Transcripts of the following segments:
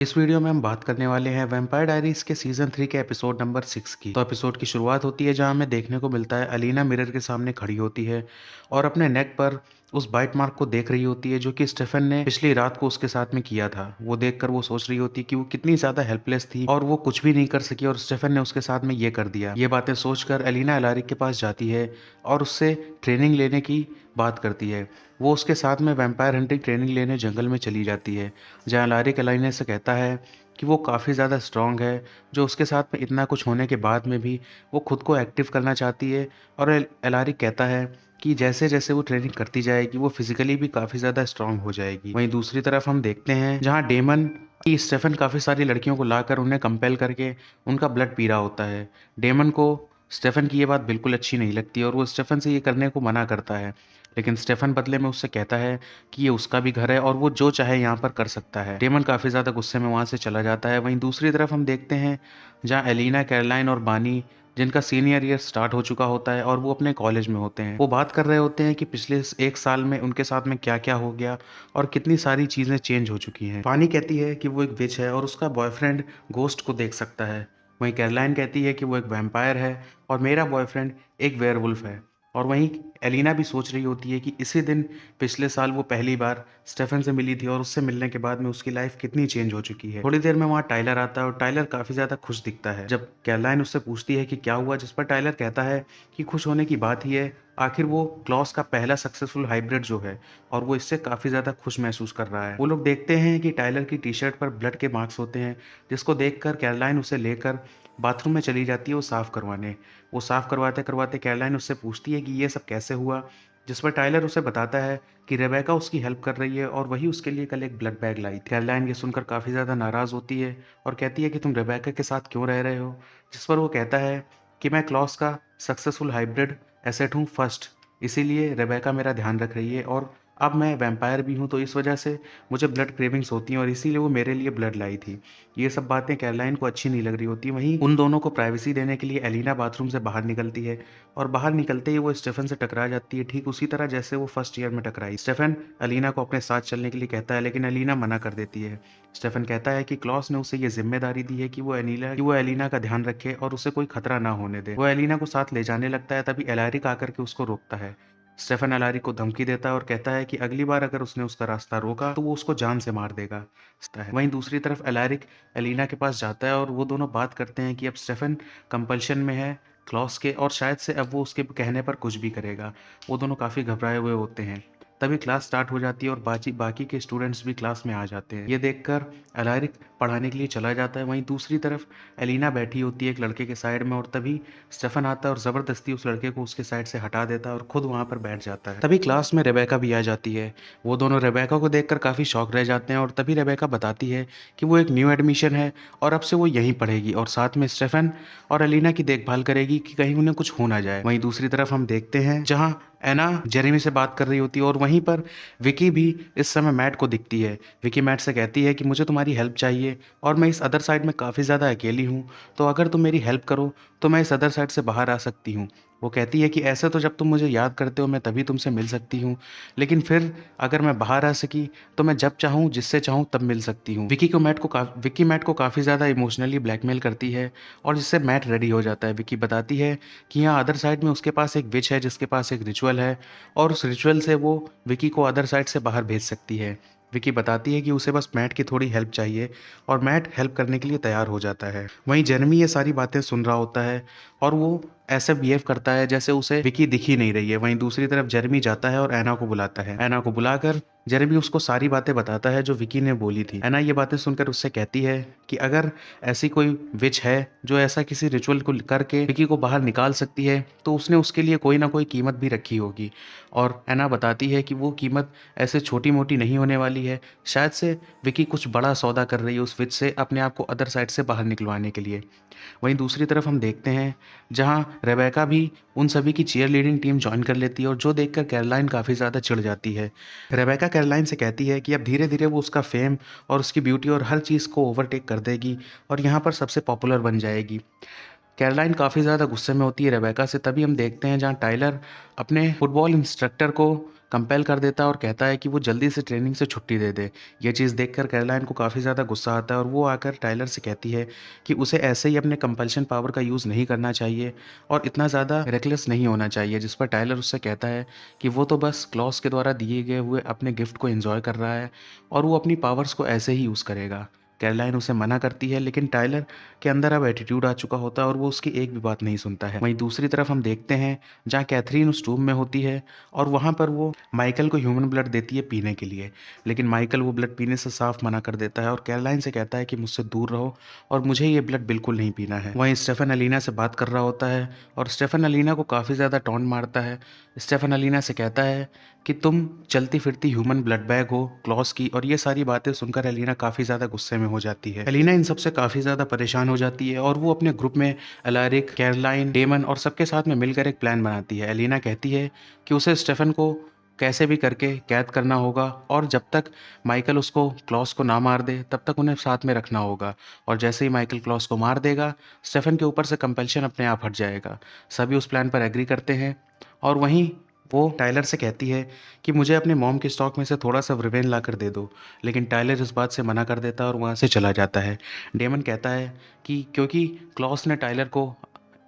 इस वीडियो में हम बात करने वाले हैं वैम्पायर डायरीज के सीजन 3 के एपिसोड नंबर 6 की। तो एपिसोड की शुरुआत होती है जहां हमें देखने को मिलता है अलीना मिरर के सामने खड़ी होती है और अपने नेक पर उस बाइट मार्क को देख रही होती है जो कि स्टेफन ने पिछली रात को उसके साथ में किया था। वो देखकर वो सोच रही होती है कि वो कितनी ज्यादा हेल्पलेस थी और वो कुछ भी नहीं कर सकी और स्टेफन ने उसके साथ में ये कर दिया। ये बातें सोचकर अलीना एलारिक के पास जाती है और उससे ट्रेनिंग लेने की बात करती है। वो उसके साथ में वैम्पायर हंटिंग ट्रेनिंग लेने जंगल में चली जाती है, जहाँ लारिक एलाइना से कहता है कि वो काफ़ी ज़्यादा स्ट्रांग है, जो उसके साथ में इतना कुछ होने के बाद में भी वो खुद को एक्टिव करना चाहती है। और एलारिक कहता है कि जैसे जैसे वो ट्रेनिंग करती जाएगी वो फिजिकली भी काफ़ी ज़्यादा स्ट्रांग हो जाएगी। वहीं दूसरी तरफ हम देखते हैं जहाँ डेमन की स्टेफन काफ़ी सारी लड़कियों को लाकर उन्हें कंपेल करके उनका ब्लड पी रहा होता है। डेमन को स्टेफन की ये बात बिल्कुल अच्छी नहीं लगती और वो स्टेफन से ये करने को मना करता है, लेकिन स्टेफन बदले में उससे कहता है कि ये उसका भी घर है और वो जो चाहे यहाँ पर कर सकता है। डेमन काफ़ी ज़्यादा गुस्से में वहाँ से चला जाता है। वहीं दूसरी तरफ हम देखते हैं जहाँ एलिना, कैरोलाइन और बानी, जिनका सीनियर ईयर स्टार्ट हो चुका होता है और वो अपने कॉलेज में होते हैं, वो बात कर रहे होते हैं कि पिछले एक साल में उनके साथ में क्या क्या हो गया और कितनी सारी चीज़ें चेंज हो चुकी हैं। बानी कहती है कि वो एक विच है और उसका बॉयफ्रेंड गोस्ट को देख सकता है। वहीं कैरोलाइन कहती है कि वो एक वैम्पायर है और मेरा बॉयफ्रेंड एक वेयरवुल्फ है। और वहीं एलिना भी सोच रही होती है कि इसी दिन पिछले साल वो पहली बार स्टेफन से मिली थी और उससे मिलने के बाद में उसकी लाइफ कितनी चेंज हो चुकी है। थोड़ी देर में वहाँ टाइलर आता है और टाइलर काफ़ी ज़्यादा खुश दिखता है। जब कैरोलाइन उससे पूछती है कि क्या हुआ, जिस पर टाइलर कहता है कि खुश होने की बात ही है, आखिर वो क्लॉस का पहला सक्सेसफुल हाइब्रिड जो है और वो इससे काफ़ी ज़्यादा खुश महसूस कर रहा है। वो लोग देखते हैं कि टाइलर की टी शर्ट पर ब्लड के मार्क्स होते हैं, जिसको देखकर कैरोलाइन उसे लेकर बाथरूम में चली जाती है वो साफ़ करवाने। वो साफ़ करवाते करवाते कैरोलाइन उससे पूछती है कि ये सब कैसे हुआ, जिस पर टाइलर उसे बताता है कि रेबेका उसकी हेल्प कर रही है और वही उसके लिए कल एक ब्लड बैग लाई थी। कैरोलाइन ये सुनकर काफ़ी ज़्यादा नाराज़ होती है और कहती है कि तुम रेबेका के साथ क्यों रह रहे हो, जिस पर वो कहता है कि मैं क्लॉस का सक्सेसफुल हाइब्रिड एसेट हूँ फर्स्ट, इसीलिए रेबेका मेरा ध्यान रख रही है और अब मैं वैम्पायर भी हूँ तो इस वजह से मुझे ब्लड क्रेविंग्स होती हैं और इसीलिए वो मेरे लिए ब्लड लाई थी। ये सब बातें कैरोलाइन को अच्छी नहीं लग रही होती। वहीं उन दोनों को प्राइवेसी देने के लिए एलिना बाथरूम से बाहर निकलती है और बाहर निकलते ही वो स्टेफन से टकरा जाती है, ठीक उसी तरह जैसे वो फर्स्ट ईयर में टकराई। स्टेफन अलीना को अपने साथ चलने के लिए कहता है, लेकिन अलीना मना कर देती है। स्टेफन कहता है कि क्लॉस ने उसे ये जिम्मेदारी दी है कि वो एलिना का ध्यान रखे और उसे कोई खतरा ना होने दे। वो एलिना को साथ ले जाने लगता है, तभी एलारिक आकर के उसको रोकता है। स्टेफन एलारिक को धमकी देता है और कहता है कि अगली बार अगर उसने उसका रास्ता रोका तो वो उसको जान से मार देगा। वहीं दूसरी तरफ एलारिक एलिना के पास जाता है और वो दोनों बात करते हैं कि अब स्टेफन कंपल्शन में है क्लॉस के और शायद से अब वो उसके कहने पर कुछ भी करेगा। वो दोनों काफ़ी घबराए हुए होते हैं। तभी क्लास स्टार्ट हो जाती है और बाकी के स्टूडेंट्स भी क्लास में आ जाते हैं। ये देखकर एलारिक पढ़ाने के लिए चला जाता है। वहीं दूसरी तरफ एलिना बैठी होती है एक लड़के के साइड में और तभी स्टेफन आता है और ज़बरदस्ती उस लड़के को उसके साइड से हटा देता है और खुद वहाँ पर बैठ जाता है। तभी क्लास में रेबेका भी आ जाती है। वो दोनों रेबेका को देखकर काफ़ी शॉक रह जाते हैं और तभी रेबेका बताती है कि वो एक न्यू एडमिशन है और अब से वो यहीं पढ़ेगी और साथ में स्टेफन और एलिना की देखभाल करेगी कि कहीं उन्हें कुछ हो ना जाए। वहीं दूसरी तरफ हम देखते हैं जहां एना जेरेमी से बात कर रही होती है और वहीं पर विकी भी इस समय मैट को दिखती है। विकी मैट से कहती है कि मुझे तुम्हारी हेल्प चाहिए और मैं इस अदर साइड में काफ़ी ज़्यादा अकेली हूँ, तो अगर तुम मेरी हेल्प करो तो मैं इस अदर साइड से बाहर आ सकती हूँ। वो कहती है कि ऐसे तो जब तुम मुझे याद करते हो मैं तभी तुमसे मिल सकती हूँ, लेकिन फिर अगर मैं बाहर आ सकी तो मैं जब चाहूँ जिससे चाहूँ तब मिल सकती हूँ। विकी मैट को काफ़ी ज़्यादा इमोशनली ब्लैकमेल करती है और जिससे मैट रेडी हो जाता है। विकी बताती है कि यहाँ अदर साइड में उसके पास एक विच है जिसके पास एक रिचुअल है और उस रिचुअल से वो विकी को अदर साइड से बाहर भेज सकती है। विकी बताती है कि उसे बस मैट की थोड़ी हेल्प चाहिए और मैट हेल्प करने के लिए तैयार हो जाता है। वहीं जेरेमी ये सारी बातें सुन रहा होता है और वो ऐसे बिहेव करता है जैसे उसे विकी दिख ही नहीं रही है। वहीं दूसरी तरफ जेरेमी जाता है और एना को बुलाता है। एना को बुलाकर जेरेमी उसको सारी बातें बताता है जो विकी ने बोली थी। एना ये बातें सुनकर उससे कहती है कि अगर ऐसी कोई विच है जो ऐसा किसी रिचुअल को करके विकी को बाहर निकाल सकती है तो उसने उसके लिए कोई ना कोई कीमत भी रखी होगी। और एना बताती है कि वो कीमत ऐसे छोटी मोटी नहीं होने वाली है, शायद से विकी कुछ बड़ा सौदा कर रही है उस विच से अपने आप को अदर साइड से बाहर निकलवाने के लिए। वहीं दूसरी तरफ हम देखते हैं जहां रेबेका भी उन सभी की चीयर लीडिंग टीम ज्वाइन कर लेती है और जो देखकर कैरोलाइन काफ़ी ज़्यादा चिढ़ जाती है। रेबेका कैरोलाइन से कहती है कि अब धीरे धीरे वो उसका फेम और उसकी ब्यूटी और हर चीज़ को ओवरटेक कर देगी और यहाँ पर सबसे पॉपुलर बन जाएगी। कैरोलाइन काफ़ी ज़्यादा गुस्से में होती है रेबेका से। तभी हम देखते हैं जहाँ टाइलर अपने फुटबॉल इंस्ट्रक्टर को कंपेल कर देता है और कहता है कि वो जल्दी से ट्रेनिंग से छुट्टी दे दे। ये चीज़ देखकर कैरोलाइन को काफ़ी ज़्यादा गुस्सा आता है और वो आकर टायलर से कहती है कि उसे ऐसे ही अपने कंपल्शन पावर का यूज़ नहीं करना चाहिए और इतना ज़्यादा रेकलेस नहीं होना चाहिए। जिस पर टायलर उससे कहता है कि वो तो बस क्लॉस के द्वारा दिए गए हुए अपने गिफ्ट को एंजॉय कर रहा है और वो अपनी पावर्स को ऐसे ही यूज़ करेगा। कैरोलाइन उसे मना करती है, लेकिन टायलर के अंदर अब एटीट्यूड आ चुका होता है और वो उसकी एक भी बात नहीं सुनता है। वहीं दूसरी तरफ हम देखते हैं जहाँ कैथरीन उस रूम में होती है और वहाँ पर वो माइकल को ह्यूमन ब्लड देती है पीने के लिए, लेकिन माइकल वो ब्लड पीने से साफ मना कर देता है और कैरोलाइन से कहता है कि मुझसे दूर रहो और मुझे ये ब्लड बिल्कुल नहीं पीना है। वहीं स्टेफन अलीना से बात कर रहा होता है और स्टेफन अलीना को काफ़ी ज़्यादा टॉन्ट मारता है। स्टेफन अलीना से कहता है कि तुम चलती फिरती ह्यूमन ब्लड बैग हो क्लॉस की, और ये सारी बातें सुनकर एलिना काफ़ी ज़्यादा गुस्से में हो जाती है। एलिना इन सबसे काफ़ी ज़्यादा परेशान हो जाती है और वो अपने ग्रुप में एलारिक, कैरोलाइन, डेमन और सबके साथ में मिलकर एक प्लान बनाती है। एलिना कहती है कि उसे स्टेफन को कैसे भी करके कैद करना होगा और जब तक माइकल उसको क्लॉस को ना मार दे तब तक उन्हें साथ में रखना होगा, और जैसे ही माइकल क्लॉस को मार देगा स्टेफन के ऊपर से कंपल्शन अपने आप हट जाएगा। सभी उस प्लान पर एग्री करते हैं और वहीं वो टायलर से कहती है कि मुझे अपने मॉम के स्टॉक में से थोड़ा सा रिवेन ला कर दे दो, लेकिन टायलर इस बात से मना कर देता है और वहाँ से चला जाता है। डेमन कहता है कि क्योंकि क्लॉस ने टायलर को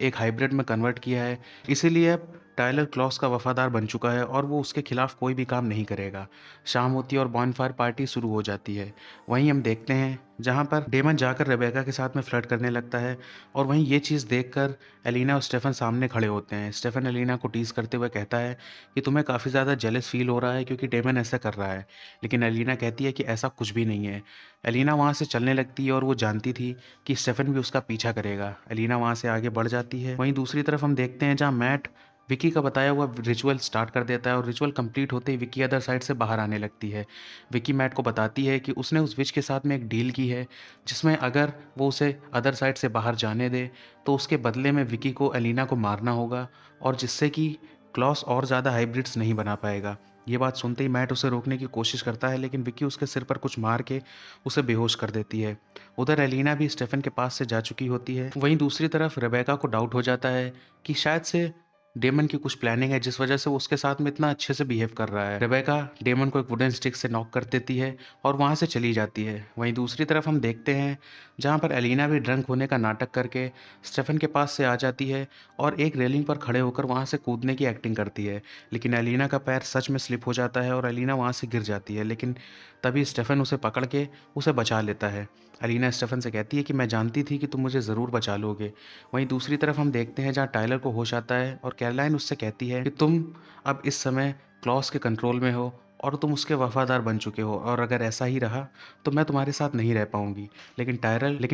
एक हाइब्रिड में कन्वर्ट किया है, इसीलिए अब टायलर क्लॉस का वफादार बन चुका है और वो उसके खिलाफ कोई भी काम नहीं करेगा। शाम होती है और बॉनफायर पार्टी शुरू हो जाती है। वहीं हम देखते हैं जहाँ पर डेमन जाकर रेबेका के साथ में फ्लर्ट करने लगता है और वहीं ये चीज़ देखकर एलिना और स्टेफन सामने खड़े होते हैं। स्टेफन एलिना को टीज करते हुए कहता है कि तुम्हें काफ़ी ज़्यादा जेलस फील हो रहा है क्योंकि डेमन ऐसा कर रहा है, लेकिन एलिना कहती है कि ऐसा कुछ भी नहीं है। एलिना वहाँ से चलने लगती है और वो जानती थी कि स्टेफन भी उसका पीछा करेगा। एलिना वहाँ से आगे बढ़ जाती है। वहीं दूसरी तरफ हम देखते हैं जहाँ मैट विकी का बताया हुआ रिचुअल स्टार्ट कर देता है और रिचुअल कंप्लीट होते ही विकी अदर साइड से बाहर आने लगती है। विकी मैट को बताती है कि उसने उस विच के साथ में एक डील की है जिसमें अगर वो उसे अदर साइड से बाहर जाने दे तो उसके बदले में विकी को एलिना को मारना होगा, और जिससे कि क्लॉस और ज़्यादा हाइब्रिड्स नहीं बना पाएगा। ये बात सुनते ही मैट उसे रोकने की कोशिश करता है, लेकिन विकी उसके सिर पर कुछ मार के उसे बेहोश कर देती है। उधर एलिना भी स्टेफन के पास से जा चुकी होती है। वहीं दूसरी तरफ रेबेका को डाउट हो जाता है कि शायद से डेमन की कुछ प्लानिंग है जिस वजह से वो उसके साथ में इतना अच्छे से बिहेव कर रहा है। रेबेका डेमन को एक वुडन स्टिक से नॉक कर देती है और वहाँ से चली जाती है। वहीं दूसरी तरफ हम देखते हैं जहाँ पर एलिना भी ड्रंक होने का नाटक करके स्टेफन के पास से आ जाती है और एक रेलिंग पर खड़े होकर वहाँ से कूदने की एक्टिंग करती है, लेकिन एलिना का पैर सच में स्लिप हो जाता है और एलिना वहाँ से गिर जाती है, लेकिन तभी स्टेफन उसे पकड़ के उसे बचा लेता है। एलिना स्टेफन से कहती है कि मैं जानती थी कि तुम मुझे ज़रूर बचा लोगे। वहीं दूसरी तरफ हम देखते हैं जहाँ टायलर को होश आता है और कैरोलाइन उससे कहती है कि तुम अब इस समय क्लॉस के कंट्रोल में हो और तुम उसके वफादार बन चुके हो, और अगर ऐसा ही रहा तो मैं तुम्हारे साथ नहीं रह पाऊंगी। लेकिन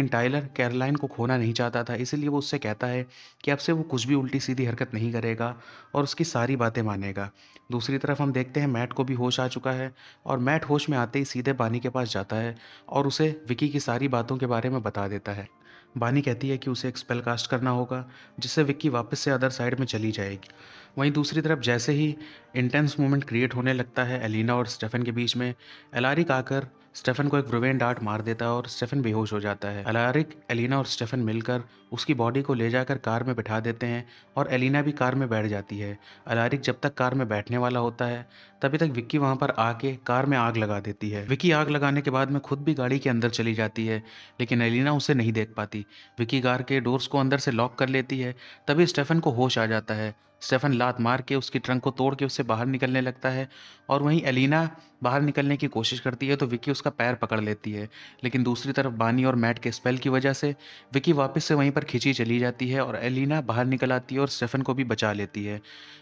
टायलर कैरोलाइन को खोना नहीं चाहता था, इसीलिए वो उससे कहता है कि अब से वो कुछ भी उल्टी सीधी हरकत नहीं करेगा और उसकी सारी बातें मानेगा। दूसरी तरफ हम देखते हैं मैट को भी होश आ चुका है और मैट होश में आते ही सीधे बानी के पास जाता है और उसे विकी की सारी बातों के बारे में बता देता है। बानी कहती है कि उसे एक स्पेल कास्ट करना होगा जिससे विक्की वापस से अदर साइड में चली जाएगी। वहीं दूसरी तरफ जैसे ही इंटेंस मोमेंट क्रिएट होने लगता है एलिना और स्टेफन के बीच में, एलारिक आकर स्टेफन को एक ब्रुवेन डार्ट मार देता है और स्टेफन बेहोश हो जाता है। एलारिक, एलिना और स्टेफन मिलकर उसकी बॉडी को ले जाकर कार में बिठा देते हैं और एलिना भी कार में बैठ जाती है। एलारिक जब तक कार में बैठने वाला होता है तभी तक विक्की वहां पर आके कार में आग लगा देती है। विक्की आग लगाने के बाद में खुद भी गाड़ी के अंदर चली जाती है, लेकिन एलिना उसे नहीं देख पाती। विक्की कार के डोर्स को अंदर से लॉक कर लेती है। तभी स्टेफन को होश आ जाता है। स्टेफन लात मार के उसकी ट्रंक को तोड़ के उससे बाहर निकलने लगता है और वहीं एलिना बाहर निकलने की कोशिश करती है तो विक्की उसका पैर पकड़ लेती है, लेकिन दूसरी तरफ बानी और मैट के स्पेल की वजह से विक्की वापस से वहीं पर खींची चली जाती है और एलिना बाहर निकल आती है और स्टेफन को भी बचा लेती है।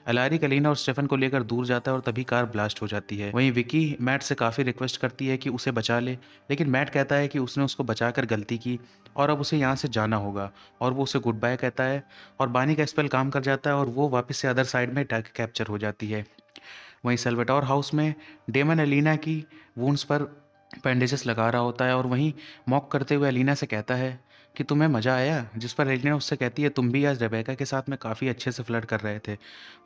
एलारिक एलिना और स्टेफन को लेकर दूर जाता है और तभी कार ब्लास्ट हो जाती है। वहीं विक्की मैट से काफ़ी रिक्वेस्ट करती है कि उसे बचा ले, लेकिन मैट कहता है कि उसने उसको बचाकर गलती की और अब उसे यहाँ से जाना होगा, और वो उसे गुड बाय कहता है और बानी का स्पेल काम कर जाता है और वो वापस से अदर साइड में कैप्चर हो जाती है। वहीं सेल्वेटोर हाउस में डेमन एलिना की वुंड्स पर बैंडेजेस लगा रहा होता है और वहीं मॉक करते हुए एलिना से कहता है कि तुम्हें मज़ा आया, जिस पर एलिना उससे कहती है तुम भी आज रेबेका के साथ में काफ़ी अच्छे से फ्लर्ट कर रहे थे।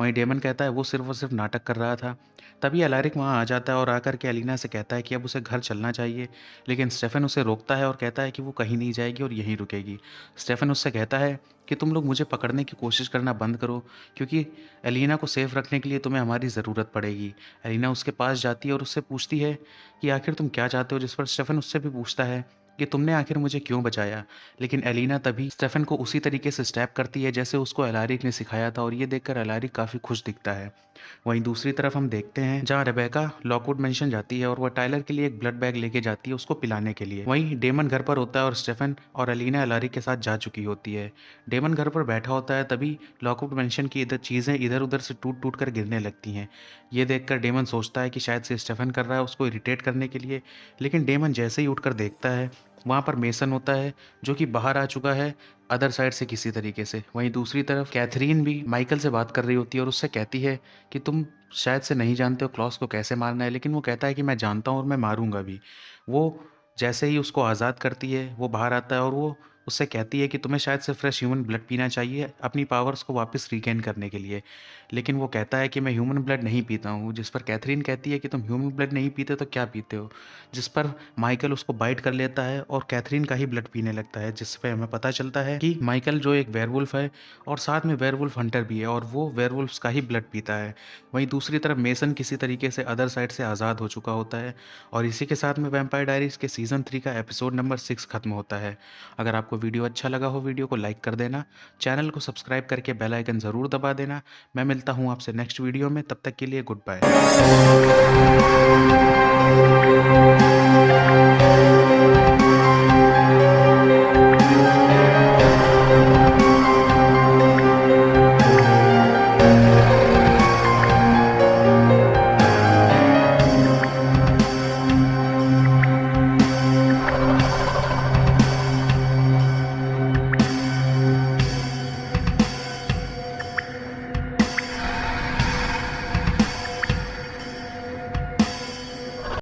वहीं डेमन कहता है वो सिर्फ और सिर्फ नाटक कर रहा था। तभी एलारिक वहाँ आ जाता है और आकर के एलिना से कहता है कि अब उसे घर चलना चाहिए, लेकिन स्टेफन उसे रोकता है और कहता है कि वो कहीं नहीं जाएगी और यहीं रुकेगी। स्टेफन उससे कहता है कि तुम लोग मुझे पकड़ने की कोशिश करना बंद करो, क्योंकि एलिना को सेफ रखने के लिए तुम्हें हमारी ज़रूरत पड़ेगी। एलिना उसके पास जाती है और उससे पूछती है कि आखिर तुम क्या चाहते हो, जिस पर स्टेफन उससे भी पूछता है कि तुमने आखिर मुझे क्यों बचाया। लेकिन एलिना तभी स्टेफन को उसी तरीके से स्टैप करती है जैसे उसको एलारिक ने सिखाया था, और ये देखकर एलारिक काफ़ी खुश दिखता है। वहीं दूसरी तरफ हम देखते हैं जहाँ रेबेका लॉकवुड मेंशन जाती है और वह टाइलर के लिए एक ब्लड बैग लेके जाती है उसको पिलाने के लिए। वहीं डेमन घर पर होता है और स्टेफन और एलिना एलारिक के साथ जा चुकी होती है। डेमन घर पर बैठा होता है, तभी लॉकवुड मेंशन की चीज़ें इधर उधर से टूट टूट कर गिरने लगती हैं। ये देखकर डेमन सोचता है कि शायद से स्टेफन कर रहा है उसको इरिटेट करने के लिए, लेकिन डेमन जैसे ही उठकर देखता है वहाँ पर मेसन होता है जो कि बाहर आ चुका है अदर साइड से किसी तरीके से। वहीं दूसरी तरफ कैथरीन भी माइकल से बात कर रही होती है और उससे कहती है कि तुम शायद से नहीं जानते हो क्लॉस को कैसे मारना है, लेकिन वो कहता है कि मैं जानता हूँ और मैं मारूंगा भी। वो जैसे ही उसको आज़ाद करती है वो बाहर आता है और वो उससे कहती है कि तुम्हें शायद से फ्रेश ह्यूमन ब्लड पीना चाहिए अपनी पावर्स को वापस रिगेन करने के लिए। लेकिन वो कहता है कि मैं ह्यूमन ब्लड नहीं पीता हूँ, जिस पर कैथरीन कहती है कि तुम ह्यूमन ब्लड नहीं पीते तो क्या पीते हो। जिस पर माइकल उसको बाइट कर लेता है और कैथरीन का ही ब्लड पीने लगता है, जिससे हमें पता चलता है कि माइकल जो एक वेयरवुल्फ है और साथ में वेयरवुल्फ हंटर भी है और वो वेयरवुल्फ्स का ही ब्लड पीता है। वहीं दूसरी तरफ मेसन किसी तरीके से अदर साइड से आज़ाद हो चुका होता है। और इसी के साथ में वैम्पायर डायरीज के सीज़न 3 का एपिसोड नंबर 6 खत्म होता है। अगर आपको वीडियो अच्छा लगा हो वीडियो को लाइक कर देना, चैनल को सब्सक्राइब करके बेल आइकन ज़रूर दबा देना। मैं मिलता हूँ आपसे नेक्स्ट वीडियो में, तब तक के लिए गुड बाय।